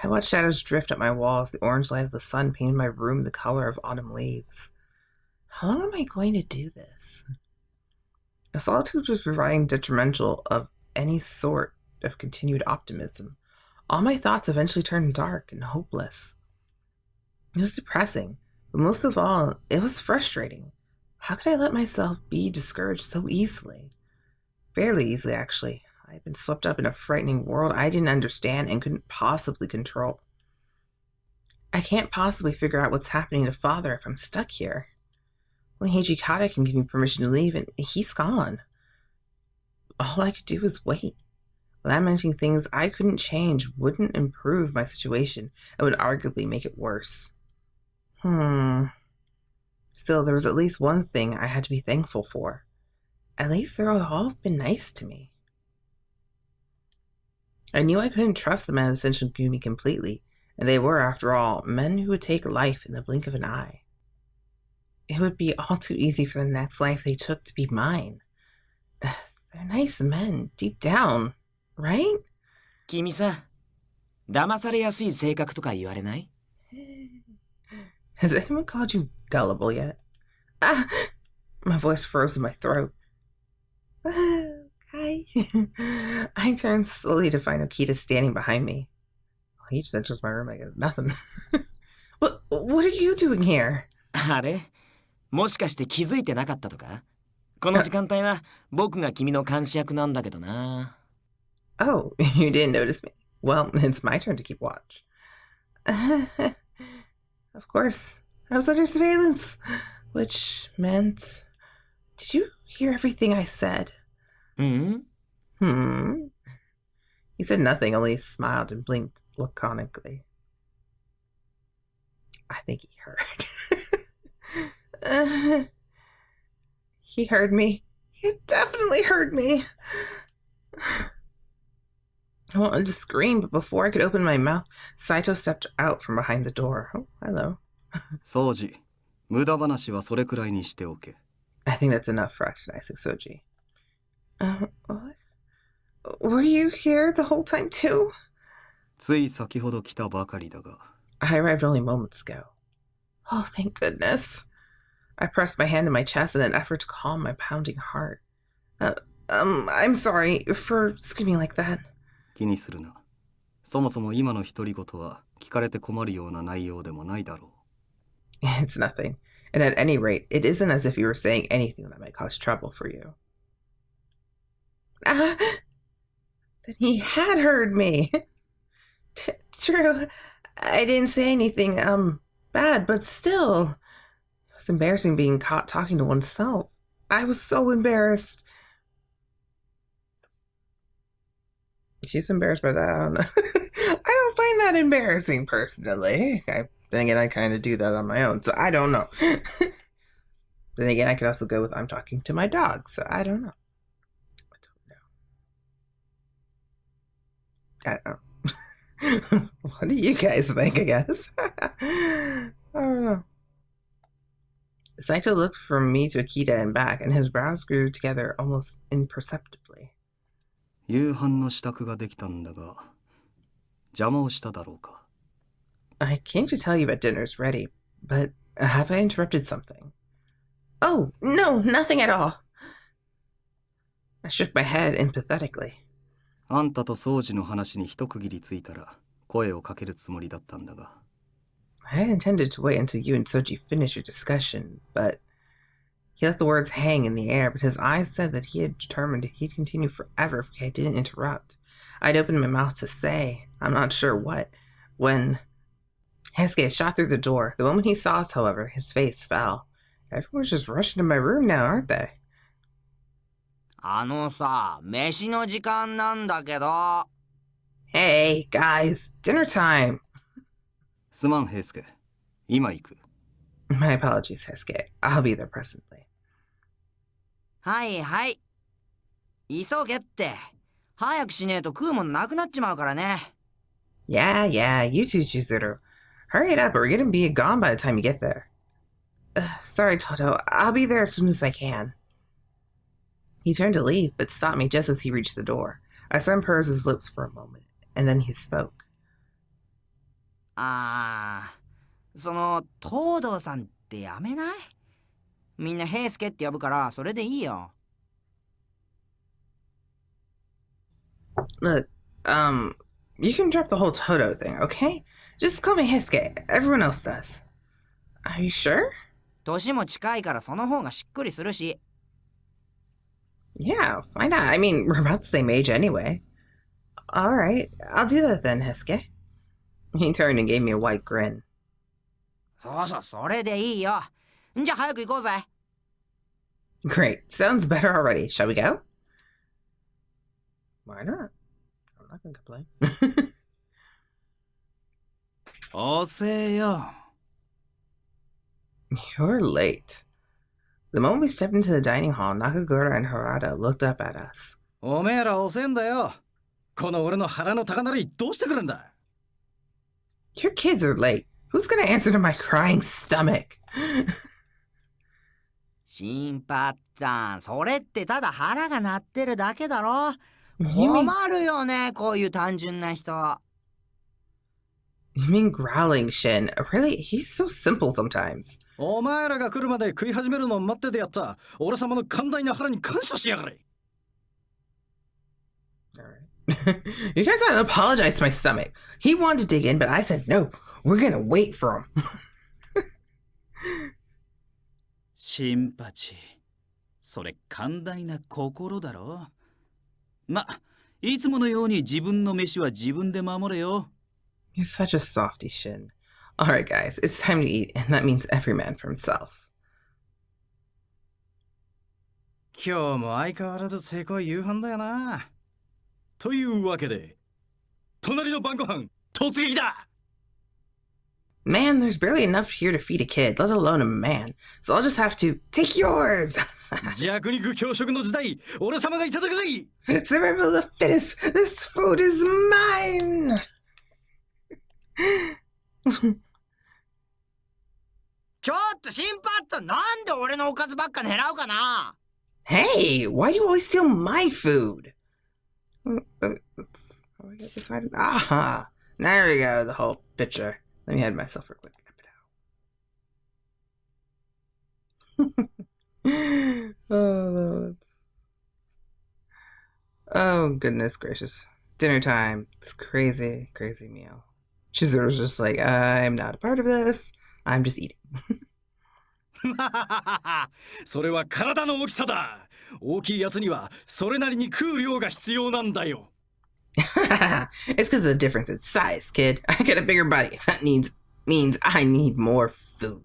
I watched shadows drift up my walls. The orange light of the sun painted my room the color of autumn leaves. How long am I going to do this? A solitude was proving detrimental of any sort of continued optimism. All my thoughts eventually turned dark and hopeless. It was depressing, but most of all, it was frustrating. How could I let myself be discouraged so easily? Fairly easily, actually. I had been swept up in a frightening world I didn't understand and couldn't possibly control. I can't possibly figure out what's happening to Father if I'm stuck here. Only Hijikata can give me permission to leave, and he's gone. All I could do was wait. Lamenting things I couldn't change wouldn't improve my situation and would arguably make it worse. Still, there was at least one thing I had to be thankful for. At least they're all been nice to me. I knew I couldn't trust the men of the Shinsengumi completely, and they were, after all, men who would take life in the blink of an eye. It would be all too easy for the next life they took to be mine. They're nice men, deep down, right? 君さ、騙されやすい性格とか言われない? Has anyone called you gullible yet? Ah! My voice froze in my throat. Hi. I turned slowly to find Okita standing behind me. He just enters my room, I guess. Nothing. What are you doing here? あれ? もしかして気づいてなかったとか? この時間帯は僕が君の監視役なんだけどな. Oh, you didn't notice me. Well, it's my turn to keep watch. Of course, I was under surveillance, which meant... Did you hear everything I said? He said nothing, only smiled and blinked laconically. I think he heard. He heard me. He definitely heard me. I wanted to scream, but before I could open my mouth, Saito stepped out from behind the door. Oh, hello. Souji, 無駄話はそれくらいにしておけ. I think that's enough for recognizing Souji. What? Were you here the whole time too? つい先ほど来たばかりだが. I arrived only moments ago. Oh, thank goodness. I pressed my hand to my chest in an effort to calm my pounding heart. I'm sorry for screaming like that. 気にするな。そもそも今の独り言は聞かれて困るような内容でもないだろう。It's nothing. And at any rate, it isn't as if you were saying anything that might cause trouble for you. Then he had heard me. True. I didn't say anything, bad, but still. It was embarrassing being caught talking to oneself. I was so embarrassed. She's embarrassed by that. I don't know. I don't find that embarrassing, personally. Then again, I kind of do that on my own, so I don't know. But then again, I could also go with I'm talking to my dog, so I don't know. I don't know. What do you guys think, I guess? I don't know. Saito looked from me to Okita and back, and his brows grew together almost imperceptibly. 夕飯の支度ができたんだが、邪魔をしただろうか。I came to tell you that dinner's ready, but have I interrupted something? Oh, no, nothing at all. I shook my head empathetically. あんたと掃除の話に一区切りついたら声をかけるつもりだったんだが。I had intended to wait until you and Souji finished your discussion, but he let the words hang in the air, but his eyes said that he had determined he'd continue forever if I didn't interrupt. I'd opened my mouth to say, I'm not sure what, when Heisuke shot through the door. The moment he saw us, however, his face fell. Everyone's just rushing to my room now, aren't they? さ、飯の時間なんだけど。Hey, guys, dinner time. すまん、ヘイスケ。今行く。My apologies, Heisuke. I'll be there presently. はいはい。急げって。早くしねえと食うもんなくなっちまうからね。Yeah, you too, Chizuru. Hurry it up or we're gonna be gone by the time you get there. Sorry, Toto. I'll be there as soon as I can. He turned to leave, but stopped me just as he reached the door. I saw him purse his lips for a moment, and then he spoke. その東堂さんってやめない？みんな平助って呼ぶからそれでいいよ。Look, you can drop the whole Toto thing, okay? Just call me Heisuke. Everyone else does. Are you sure? 年も近いからその方がしっくりするし。Yeah, why not? I mean, we're about the same age anyway. Alright, I'll do that then, Heisuke. He turned and gave me a white grin. そうそう、それでいいよ。じゃあ早く行こうぜ。Great, sounds better already. Shall we go? Why not? I'm not gonna complain. 遅えよ。You're late. The moment we stepped into the dining hall, Nakagura and Harada looked up at us. おめえら遅えんだよ。この俺の腹の高鳴りどうしてくるんだ？ Your kids are late. Who's gonna answer to my crying stomach? 新八さん、それってただ腹が鳴ってるだけだろ。 You mean, 困るよね、こういう単純な人。you mean growling, Shin? Really? He's so simple sometimes. お前らが来るまで食い始めるのを待っててやった。俺様の寛大な腹に感謝しやがれ。Alright. You guys gotta apologize to my stomach. He wanted to dig in, but I said no. We're gonna wait for him. シンパチ。それ寛大な心だろ。ま、いつものように自分の飯は自分で守れよ。You're such a softy, Shin. Alright, guys, it's time to eat, and that means every man for himself. 今日も相変わらずせこい夕飯だよな。というわけで、隣の晩ご飯突撃だ。 Man, there's barely enough here to feed a kid, let alone a man. So I'll just have to take yours. 弱肉強食の時代、俺様がいただくぜ。 Survival of the fittest. This food is mine. ちょっと新八さん、なんで俺のおかずばっか狙うかな？ Hey, why do you always steal my food? Let's, how do I get this item? Aha! There we go, the whole picture. Let me hide myself real quick. Oh, goodness gracious. Dinner time. It's crazy, crazy meal. Chizuru's just like, I'm not a part of this. I'm just eating. それは体の大きさだ。大きいやつにはそれなりに食う量が必要なんだよ。It's because of the difference in size, kid. I got a bigger body. That means I need more food.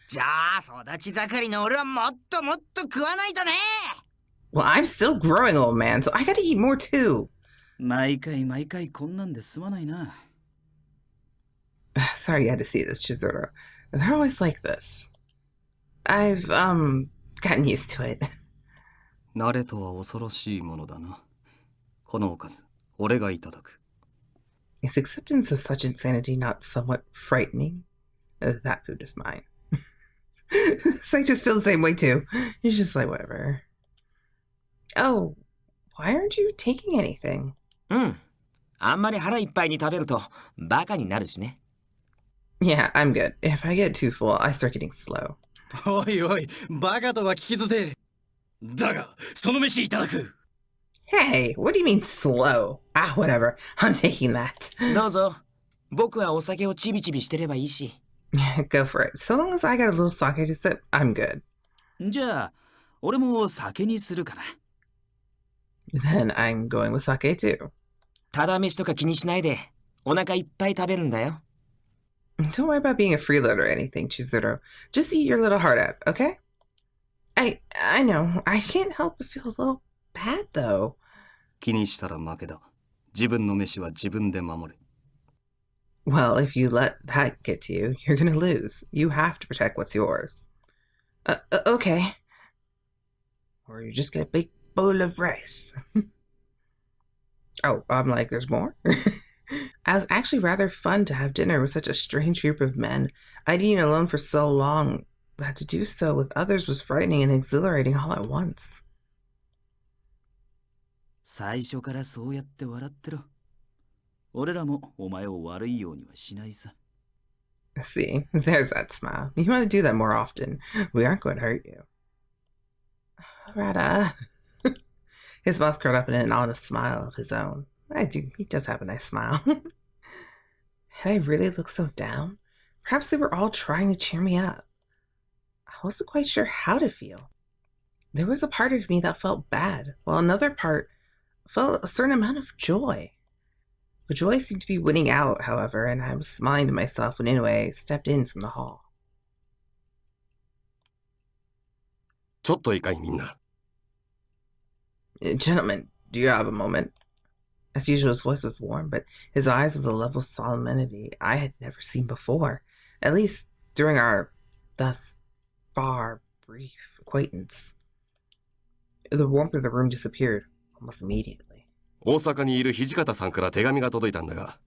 じゃあ育ち盛りの俺はもっともっと食わないとね。 Well, I'm still growing, old man, so I gotta eat more too. 毎回毎回こんなんですまないな。Sorry you had to see this, Chizuru. They're always like this. I've, gotten used to it. 慣れとは恐ろしいものだな。このおかず、俺がいただく。Is acceptance of such insanity not somewhat frightening? That food is mine. Saito's still the same way too. He's just like, whatever. Oh, why aren't you taking anything? あんまり腹いっぱいに食べるとバカになるしね。Yeah, I'm good. If I get too full, I start getting slow. おいおい、バカとは聞き捨て。だが、その飯いただく。Hey, what do you mean slow? Ah, whatever. I'm taking that. どうぞ。僕はお酒をちびちびしてればいいし。Go for it. So long as I got a little sake to sip, I'm good. じゃあ、俺も酒にするかな。Then I'm going with sake too. ただ飯とか気にしないで、お腹いっぱい食べるんだよ。Don't worry about being a freeloader or anything, Chizuru. Just eat your little heart out, okay? I know. I can't help but feel a little bad, though. 気にしたら負けだ。自分の飯は自分で守れ。Well, if you let that get to you, you're gonna lose. You have to protect what's yours. Okay. Or you just get a big bowl of rice. Oh, I'm like, there's more? It was actually rather fun to have dinner with such a strange group of men. I'd eaten alone for so long that to do so with others was frightening and exhilarating all at once. 最初からそうやって笑ってろ。俺らもお前を悪いようにはしないさ。See, there's that smile. You want to do that more often. We aren't going to hurt you. Harada. His mouth curled up in an honest smile of his own. He does have a nice smile. Had I really looked so down? Perhaps they were all trying to cheer me up. I wasn't quite sure how to feel. There was a part of me that felt bad, while another part felt a certain amount of joy. The joy seemed to be winning out, however, and I was smiling to myself when Inoue stepped in from the hall. ちょっといいかいみんな。 Gentlemen, do you have a moment? As usual, his voice was warm, but his eyes was a level of solemnity I had never seen before, at least during our thus far brief acquaintance. The warmth of the room disappeared almost immediately. 大阪にいる土方さんから手紙が届いたんだが、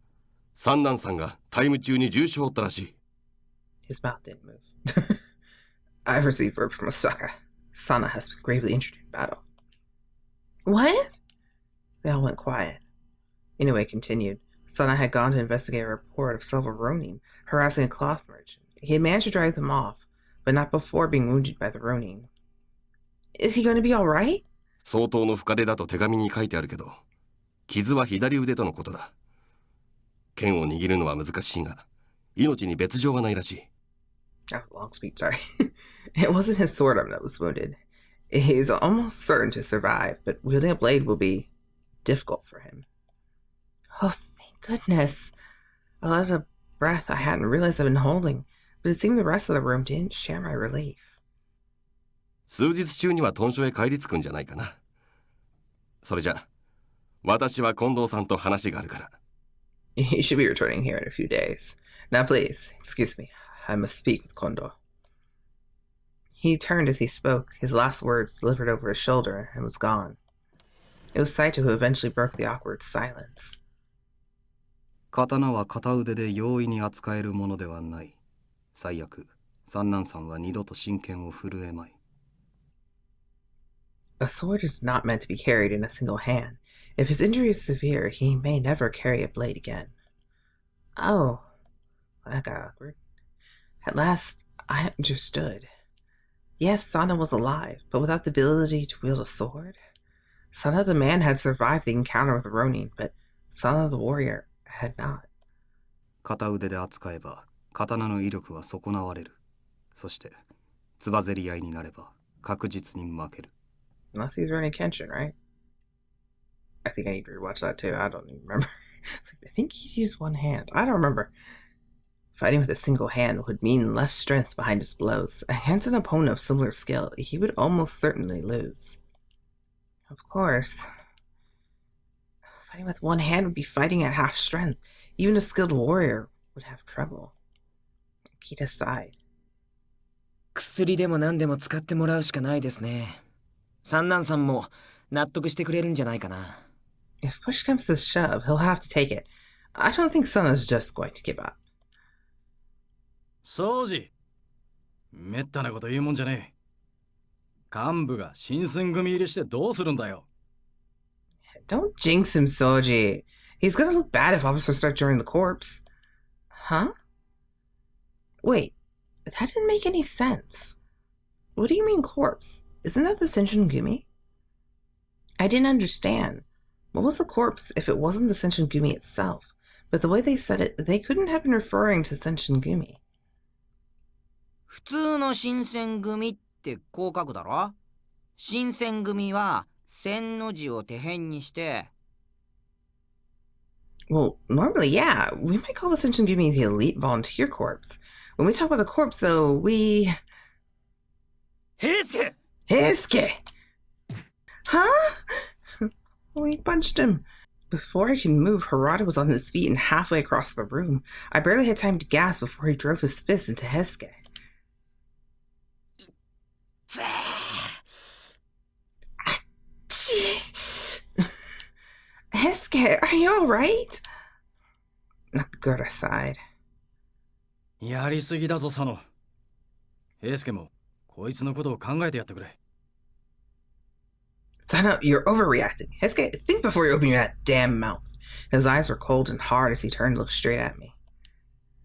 三男さんがタイム中に重傷を負ったらしい。 His mouth didn't move. I've received word from Osaka. Sana has been gravely injured in battle. What? They all went quiet. Inoue continued. Sana had gone to investigate a report of several Ronin harassing a cloth merchant. He had managed to drive them off, but not before being wounded by the Ronin. Is he going to be all right? 相当の深手だと手紙に書いてあるけど、傷は左腕とのことだ。剣を握るのは難しいが、命に別状はないらしい。That was a long speech, sorry. It wasn't his sword arm that was wounded. He's almost certain to survive, but wielding a blade will be difficult for him. Oh, thank goodness. I let out a breath I hadn't realized I'd been holding, but it seemed the rest of the room didn't share my relief. 数日中には屯所へ帰り着くんじゃないかな。それじゃ、私は近藤さんと話があるから。You should be returning here in a few days. Now please, excuse me. I must speak with Kondo. He turned as he spoke, his last words delivered over his shoulder, and was gone. It was Saito who eventually broke the awkward silence. 刀は片腕で容易に扱えるものではない。最悪、三男さんは二度と真剣を振るえまい。A sword is not meant to be carried in a single hand. If his injury is severe, he may never carry a blade again. Oh, that got awkward. At last, I understood. Yes, Sana was alive, but without the ability to wield a sword. Sana the man had survived the encounter with Ronin, but Sana the warrior had not. 片腕で扱えば、刀の威力は損なわれる。そして、つばぜり合いになれば、確実に負ける。Unless he's running Kenshin, right? I think I need to rewatch that too. I don't even remember. I think he used one hand. I don't remember. Fighting with a single hand would mean less strength behind his blows. Against an opponent of similar skill, he would almost certainly lose. Of course. Fighting with one hand would be fighting at half strength. Even a skilled warrior would have trouble. Okita sighed. 薬でも何でも使ってもらうしかないですね。三男さんも納得してくれるんじゃないかな。If push comes to shove, he'll have to take it. I don't think Sana's just going to give up. Souji! めったなこと言うもんじゃねえ。幹部が新選組入りしてどうするんだよ。Don't jinx him, Souji. He's gonna look bad if officers start joining the corps. Huh? Wait, that didn't make any sense. What do you mean corpse? Isn't that the Shinsengumi? I didn't understand. What was the corpse if it wasn't the Shinsengumi itself? But the way they said it, they couldn't have been referring to Shinsengumi. 普通の新選組ってこう書くだろ。新選組は千の字を手辺にして。Well, normally, yeah, we might call the Shinsengumi the elite volunteer corps. When we talk about the corps, though, we... Heisuke! Heisuke! Huh? Well, he punched him. Before I could move, Harada was on his feet and halfway across the room. I barely had time to gasp before he drove his fist into Heisuke. Heisuke, are you alright? Nakagura sighed. やりすぎだぞ、佐野。平助もこいつのことを考えてやってくれ。Sano, you're overreacting. Heisuke, think before you open that damn mouth. His eyes were cold and hard as he turned to look straight at me.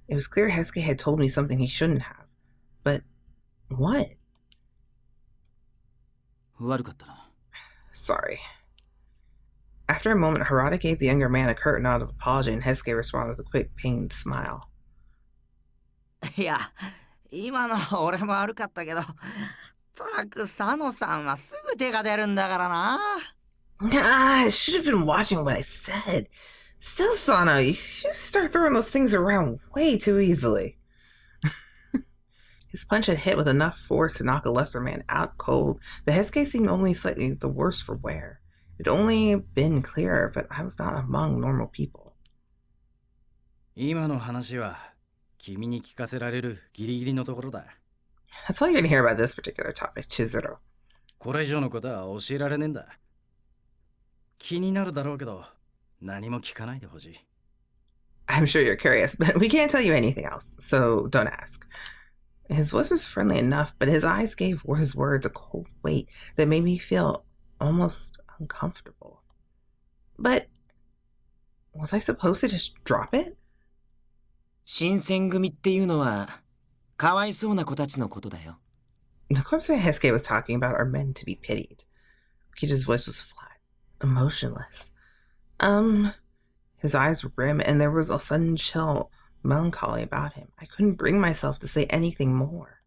It was clear Heisuke had told me something he shouldn't have. But what? 悪かったな。 Sorry. After a moment, Harada gave the younger man a curt nod of apology, and Heisuke responded with a quick, pained smile. いや、今の俺も悪かったけど、ったく佐野さんはすぐ手が出るんだからな。Nah, I should have been watching what I said. Still, Sano, you should start throwing those things around way too easily. His punch had hit with enough force to knock a lesser man out cold, but Heisuke seemed only slightly the worse for wear. It had only been clearer, but I was not among normal people. 今の話は君に聞かせられるギリギリのところだ。 That's all you're gonna hear about this particular topic, Chizuru. これ以上のことは教えられねえんだ。気になるだろうけど、何も聞かないでほしい。 I'm sure you're curious, but we can't tell you anything else, so don't ask. His voice was friendly enough, but his eyes gave his words a cold weight that made me feel almost uncomfortable. But was I supposed to just drop it? 新選組っていうのは、かわいそうな子たちのことだよ。The corpse that Heisuke was talking about are meant to be pitied. Okita's voice was flat, emotionless. His eyes were grim, and there was a sudden chill melancholy about him. I couldn't bring myself to say anything more.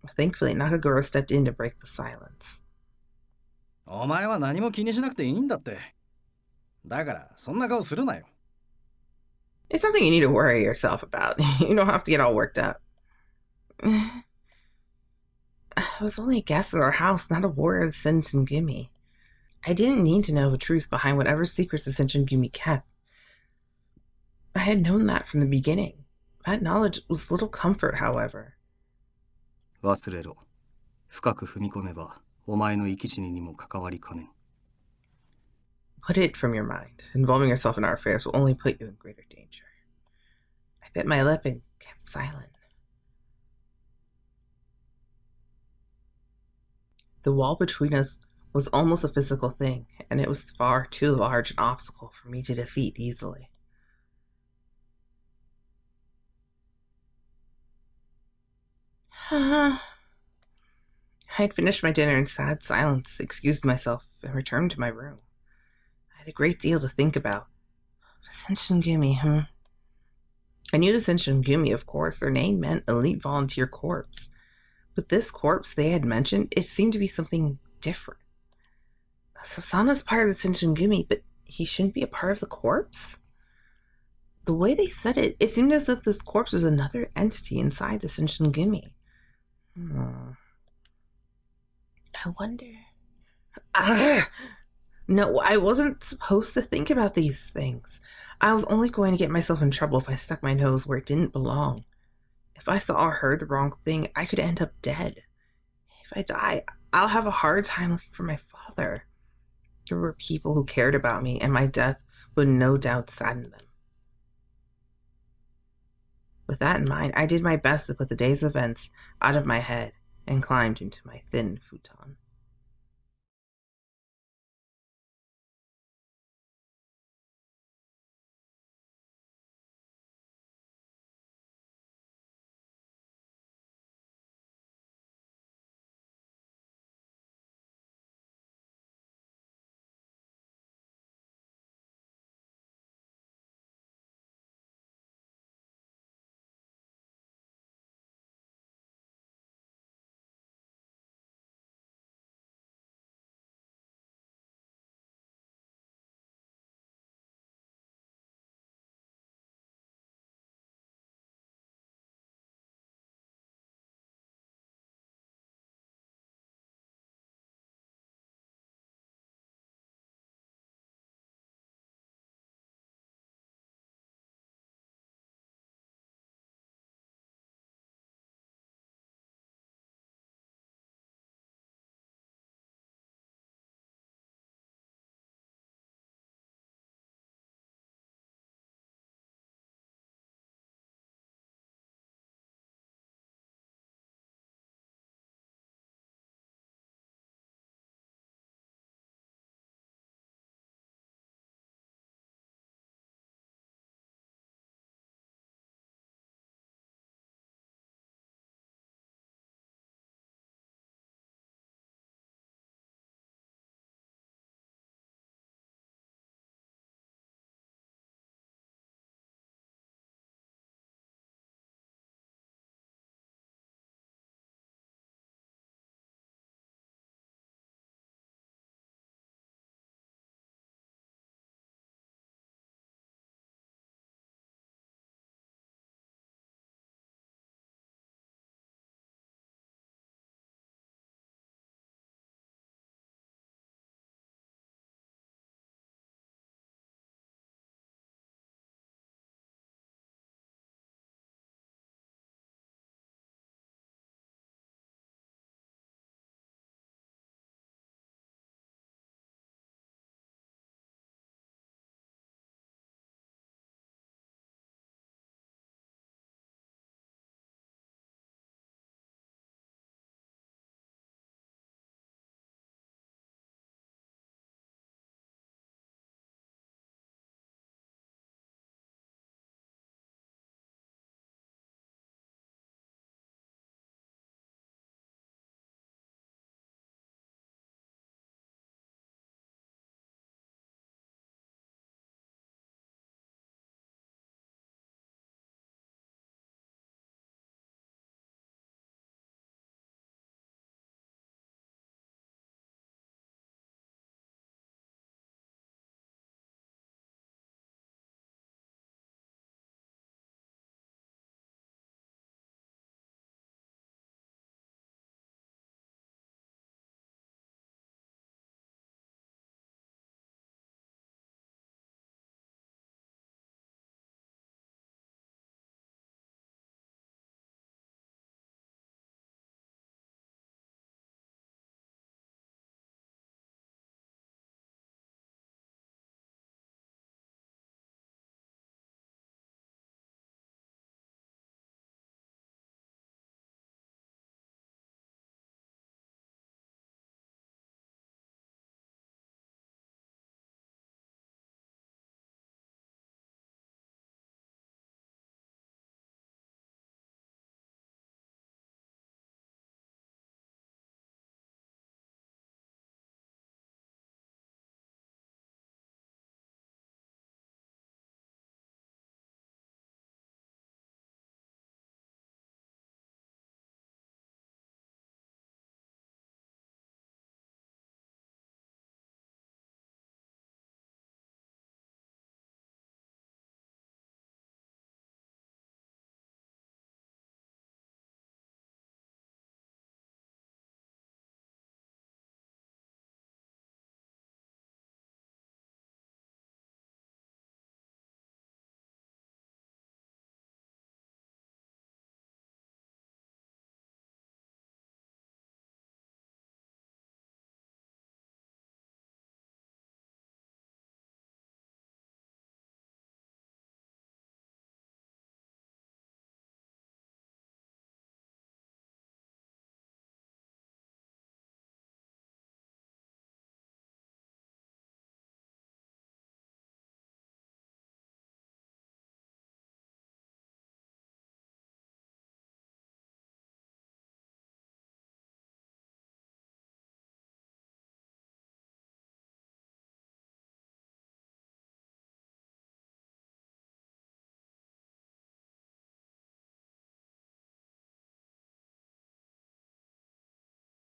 Thankfully, Nakagura stepped in to break the silence. お前は何も気にしなくていいんだって。だからそんな顔するなよ。 It's something you need to worry yourself about. You don't have to get all worked up. I was only a guest at our house, not a warrior of the Shinsengumi. I didn't need to know the truth behind whatever secrets the Shinsengumi kept. I had known that from the beginning. That knowledge was little comfort, however. 忘れろ。深く踏み込めば、お前の生き死ににも関わりかねん。 Put it from your mind. Involving yourself in our affairs will only put you in greater danger. I bit my lip and kept silent. The wall between us was almost a physical thing, and it was far too large an obstacle for me to defeat easily. I had finished my dinner in sad silence, excused myself, and returned to my room. I had a great deal to think about. Shinsengumi, I knew the Shinsengumi, of course. Their name meant elite volunteer corps. But this corps they had mentioned, it seemed to be something different. So Sana's part of the Shinsengumi, but he shouldn't be a part of the corps? The way they said it, it seemed as if this corps was another entity inside the Shinsengumi. I wonder... No, I wasn't supposed to think about these things. I was only going to get myself in trouble if I stuck my nose where it didn't belong. If I saw or heard the wrong thing, I could end up dead. If I die, I'll have a hard time looking for my father. There were people who cared about me, and my death would no doubt sadden them. With that in mind, I did my best to put the day's events out of my head and climbed into my thin futon.